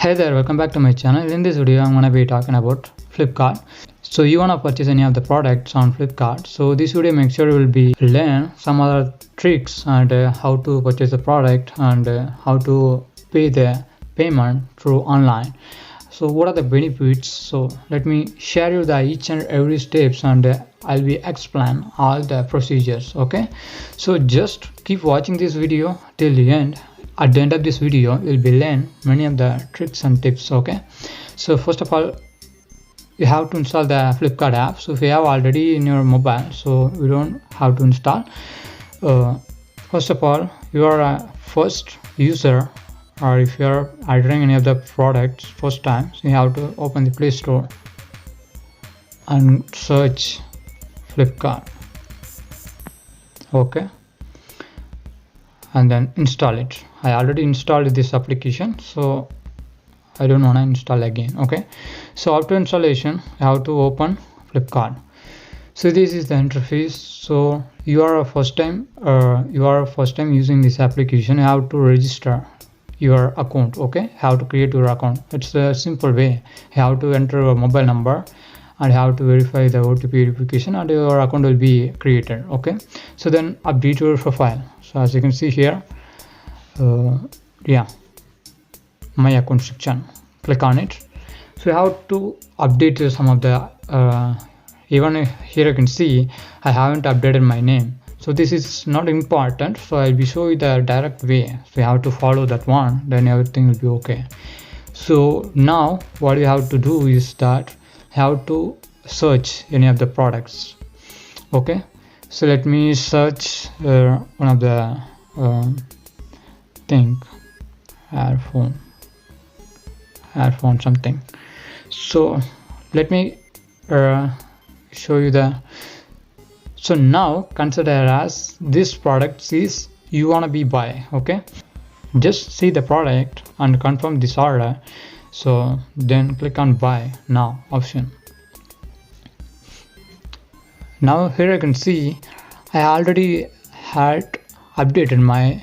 Hey there, welcome back to my channel. In this video I'm gonna be talking about Flipkart. So you wanna purchase any of the products on Flipkart. So this video make sure you will be learn some other tricks and how to purchase the product and how to pay the payment through online. So what are the benefits? So let me share you the each and every steps and I'll be explain all the procedures. Okay, so just keep watching this video till the end. At the end of this video you'll be learn many of the tricks and tips. Okay, so first of all you have to install the Flipkart app. So if you have already in your mobile, so you don't have to install. First of all, you are a first user, or if you are ordering any of the products first time, so you have to open the Play Store and search Flipkart. Okay, and then install it. I already installed this application, so I don't want to install again. Okay, so after installation you have to open Flipkart. So this is the interface. So you are a first time using this application. You have to register your account. Okay, how to create your account. It's a simple way. You have to enter your mobile number and you have to verify the OTP verification and your account will be created. Okay, so then update your profile. So as you can see here, my account section, click on it. So you have to update some of the even here you can see I haven't updated my name, so this is not important. So I'll be show you the direct way. So you have to follow that one, then everything will be okay. So now what you have to do is that you have to search any of the products. Okay, so let me search one of the think earphone something. So let me show you the. So now consider as this product is you want to be buy. Okay, just see the product and confirm this order. So then click on buy now option. Now here I can see I already had updated my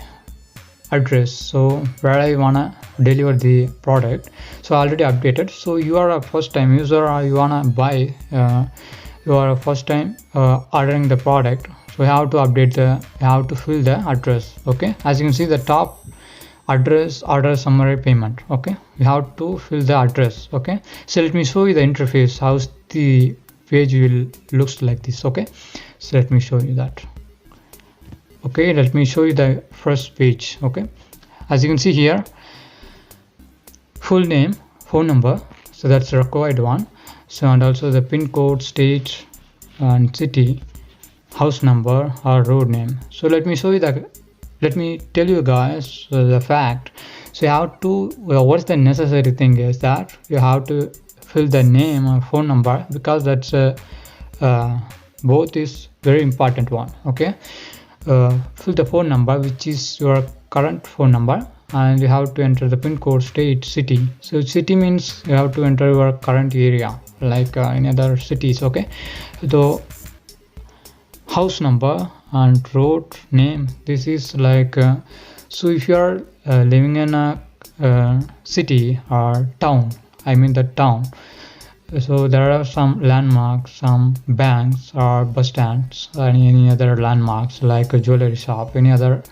address, so where I wanna deliver the product, so already updated. So you are a first time user or you wanna buy, you are a first time ordering the product, so you have to update you have to fill the address. Okay, as you can see the top address, order summary, payment. Okay, you have to fill the address. Okay, so let me show you the interface, how's the page will looks like this. Okay, so let me show you that. Okay, let me show you the first page. Okay, as you can see here, full name, phone number, so that's the required one. So and also the pin code, state and city, house number or road name. So let me show you that. Let me tell you guys the fact. So you have to, what's the necessary thing is that you have to fill the name or phone number, because that's both is very important one. Okay, fill the phone number which is your current phone number, and you have to enter the pin code, state, city. So city means you have to enter your current area, like in other cities. Okay, so house number and road name, this is like so if you are living in a city or town, I mean the town, so there are some landmarks, some banks or bus stands, or any other landmarks like a jewelry shop, any other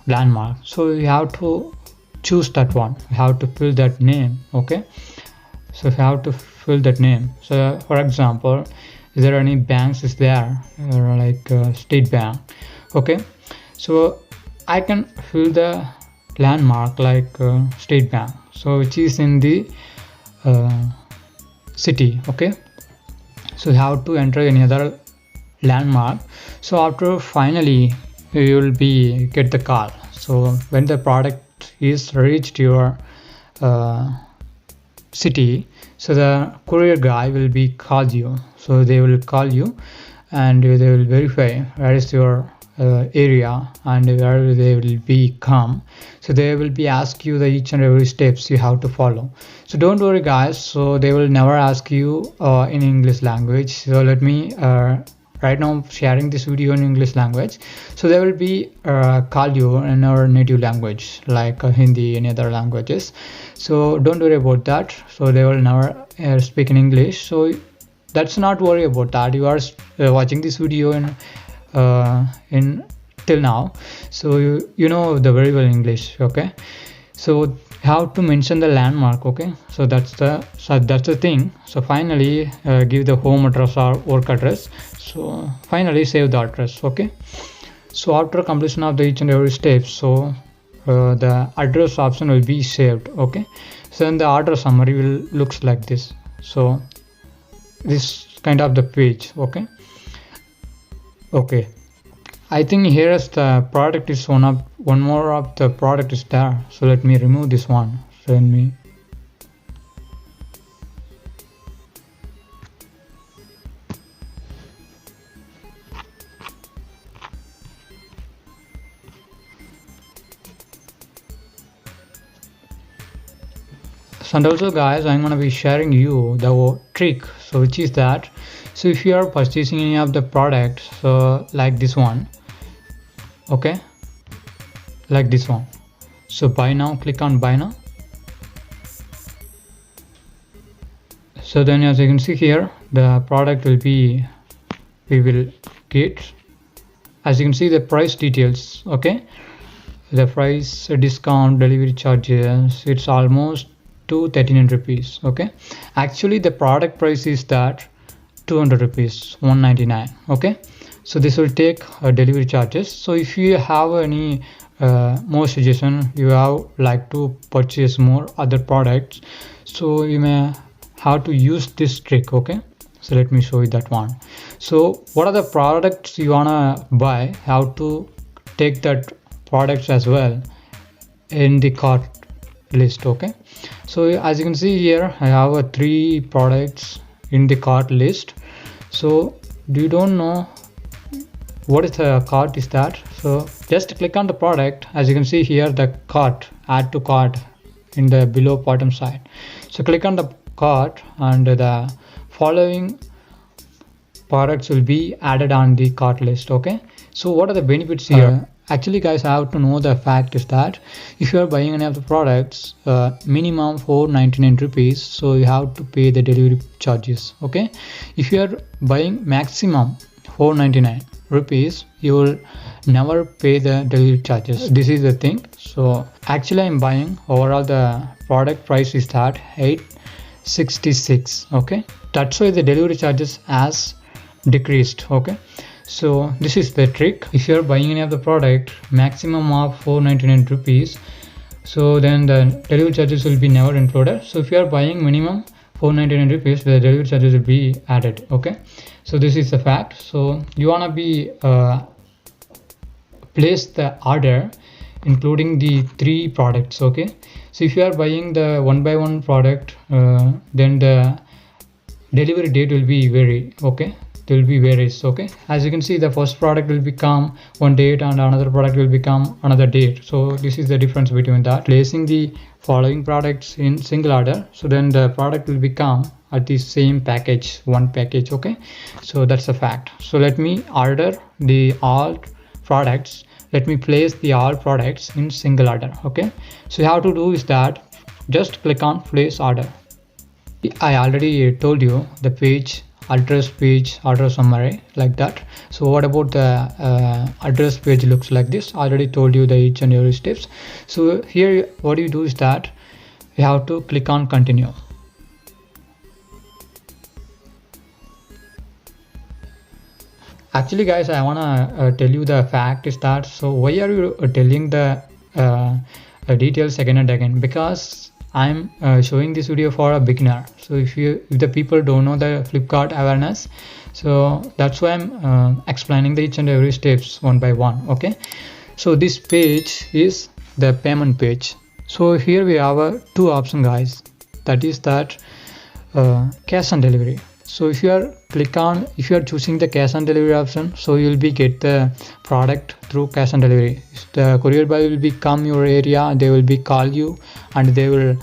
landmark. So you have to choose that one, you have to fill that name. Okay, so you have to fill that name. So for example, is there any banks is there, like State Bank? Okay, so I can fill the landmark like State Bank, so which is in the city. Okay, so you have to enter any other landmark. So after finally you will be get the call. So when the product is reached your city, so the courier guy will be call you. So they will call you and they will verify where is your area and where they will be come. So they will be ask you the each and every steps you have to follow. So don't worry guys, so they will never ask you in English language. So let me right now I'm sharing this video in English language, so they will be call you in our native language like Hindi, any other languages. So don't worry about that. So they will never speak in English. So that's not worry about that. You are watching this video in till now, so you know the very well English. Okay, so how to mention the landmark. Okay, so that's the thing. So finally give the home address or work address. So finally save the address. Okay, so after completion of the each and every step, so the address option will be saved. Okay, so then the order summary will looks like this. So this kind of the page. Okay, I think here is the product is one more of the product is there. So let me remove this one. So let me and also guys, I'm gonna be sharing you the trick. So which is that, so if you are purchasing any of the products, so like this one, okay, like this one, so buy now, click on buy now. So then as you can see here, the product will be, we will get, as you can see the price details. Okay, the price, discount, delivery charges, it's almost to 1300 rupees. Okay, actually the product price is that 200 rupees, 199. Okay, so this will take delivery charges. So if you have any more suggestion, you have like to purchase more other products, so you may have to use this trick. Okay, so let me show you that one. So what are the products you wanna buy, how to take that products as well in the cart list. Okay, so as you can see here, I have 3 products in the cart list. So you don't know what is the cart is that, so just click on the product. As you can see here, the cart, add to cart in the below bottom side. So click on the cart and the following products will be added on the cart list. Okay, so what are the benefits here? Actually guys, I have to know the fact is that if you are buying any of the products minimum 499 rupees, so you have to pay the delivery charges. Okay, if you are buying maximum 499 rupees, you will never pay the delivery charges. This is the thing. So actually I'm buying, overall the product price is that 866. Okay, that's why the delivery charges has decreased. Okay, so this is the trick. If you are buying any of the product maximum of 499 rupees, so then the delivery charges will be never included. So if you are buying minimum 499 rupees, the delivery charges will be added. Okay, so this is the fact. So you wanna be place the order including the 3 products. Okay, so if you are buying the one by one product, then the delivery date will be vary. Okay, there will be varies. Okay, as you can see, the first product will become one date and another product will become another date. So this is the difference between that. Placing the following products in single order, so then the product will become at the same package, one package. Okay, so that's a fact. So let me order the all products, let me place the all products in single order. Okay, so how to do is that, just click on place order. I already told you the page, address page, order summary, like that. So what about the address page looks like this. I already told you the each and every steps. So here what you do is that you have to click on continue. Actually guys, I wanna tell you the fact is that, so why are you telling the details again and again? Because I'm showing this video for a beginner. So if the people don't know the Flipkart awareness, so that's why I'm explaining the each and every steps one by one. Okay, so this page is the payment page. So here we have 2 options guys, that is that cash on delivery. So if you are choosing the cash on delivery option, so you will be get the product through cash on delivery. The courier boy will be come your area, they will be call you and they will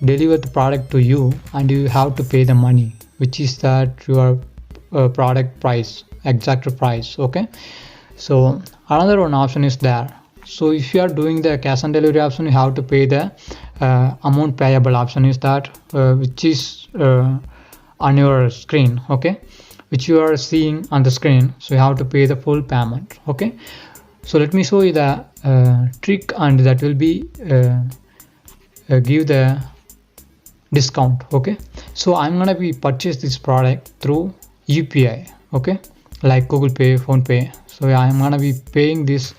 deliver the product to you, and you have to pay the money, which is that you are product price, exact price. Okay, so another one option is there. So if you are doing the cash on delivery option, you have to pay the amount payable option is that which is on your screen, okay, which you are seeing on the screen. So you have to pay the full payment. Okay, so let me show you the trick, and that will be give the discount. Okay, so I'm gonna be purchase this product through UPI, okay, like Google Pay, Phonepe. So I'm gonna be paying this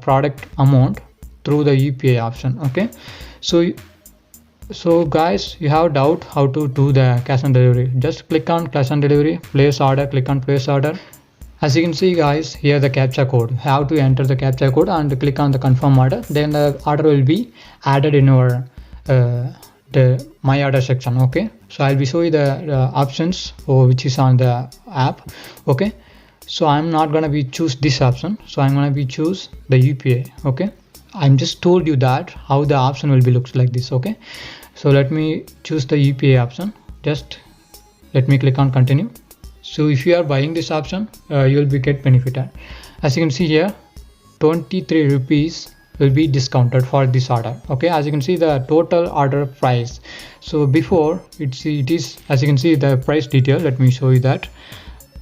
product amount through the UPI option. Okay, so guys, you have doubt how to do the cash on delivery, just click on cash on delivery, place order, click on place order. As you can see guys, here the captcha code, how to enter the captcha code and click on the confirm order, then the order will be added in your the my order section. Okay, so I'll be showing the options which is on the app. Okay, so I'm not gonna be choose this option, so I'm gonna be choose the UPI. Okay, I'm just told you that how the option will be looks like this. Okay, so let me choose the UPI option, just let me click on continue. So if you are buying this option, you will be get benefited. As you can see here, 23 rupees will be discounted for this order. Okay, as you can see the total order price. So before it is, as you can see the price detail, let me show you that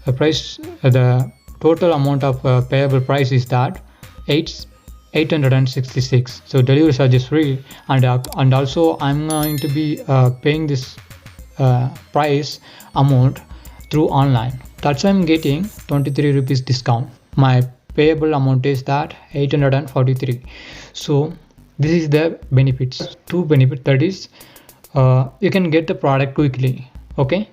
the total amount of payable price is that 866. So delivery charge is free, and also I'm going to be paying this price amount through online. That's why I'm getting 23 rupees discount. My payable amount is that 843. So this is the benefits, two benefits, that is you can get the product quickly, okay,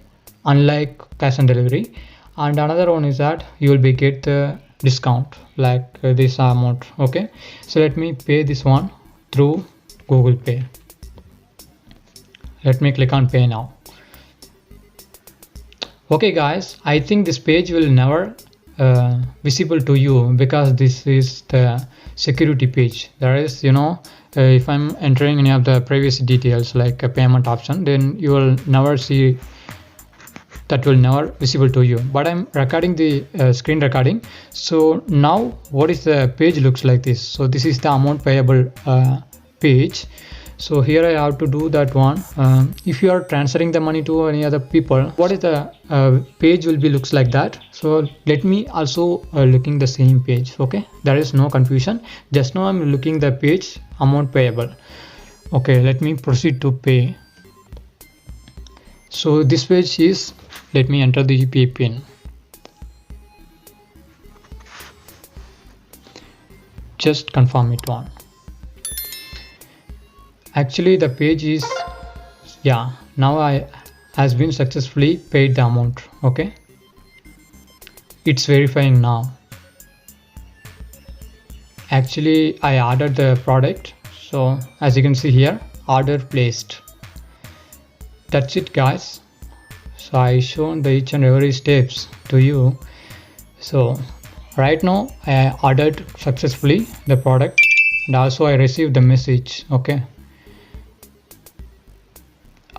unlike cash on delivery. And another one is that you will be get the discount like this amount. Okay, so let me pay this one through Google Pay. Let me click on pay now. Okay guys, I think this page will never visible to you because this is the security page. There is, if I'm entering any of the previous details like a payment option, then you will never see, that will never visible to you. But I'm recording the screen recording. So now what is the page looks like this. So this is the amount payable page. So here I have to do that one. If you are transferring the money to any other people, what is the page will be looks like that. So let me also looking the same page. Okay, there is no confusion. Just now I'm looking the page amount payable. Okay, let me proceed to pay. So this page is, let me enter the UPI pin. Just confirm it on. Actually the page is, yeah, now I has been successfully paid the amount. Okay, it's verifying now. Actually I ordered the product, so as you can see here, order placed. That's it guys. So I shown the each and every steps to you. So right now I ordered successfully the product, and also I received the message. Okay,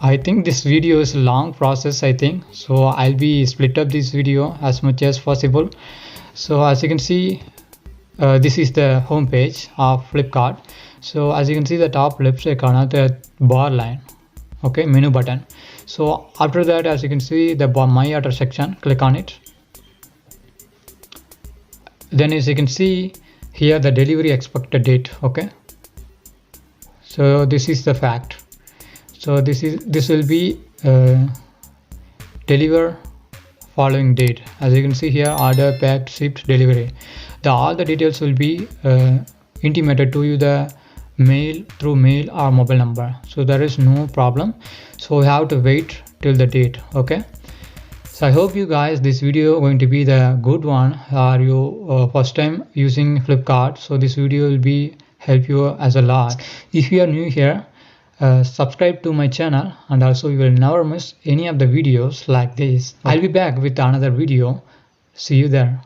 I think this video is a long process, I think, so I'll be split up this video as much as possible. So as you can see, this is the home page of Flipkart. So as you can see, the top left side corner, the bar line, okay, menu button. So after that, as you can see, the my order section, click on it. Then as you can see here, the delivery expected date. Okay, so this is the fact. So this will be deliver following date. As you can see here, order, packed, shipped, delivery. All the details will be intimated to you the mail, through mail or mobile number. So there is no problem. So we have to wait till the date. Okay, so I hope you guys this video going to be the good one. Are you first time using Flipkart? So this video will be help you as a lot. If you are new here, subscribe to my channel, and also you will never miss any of the videos like this. I'll be back with another video. See you there.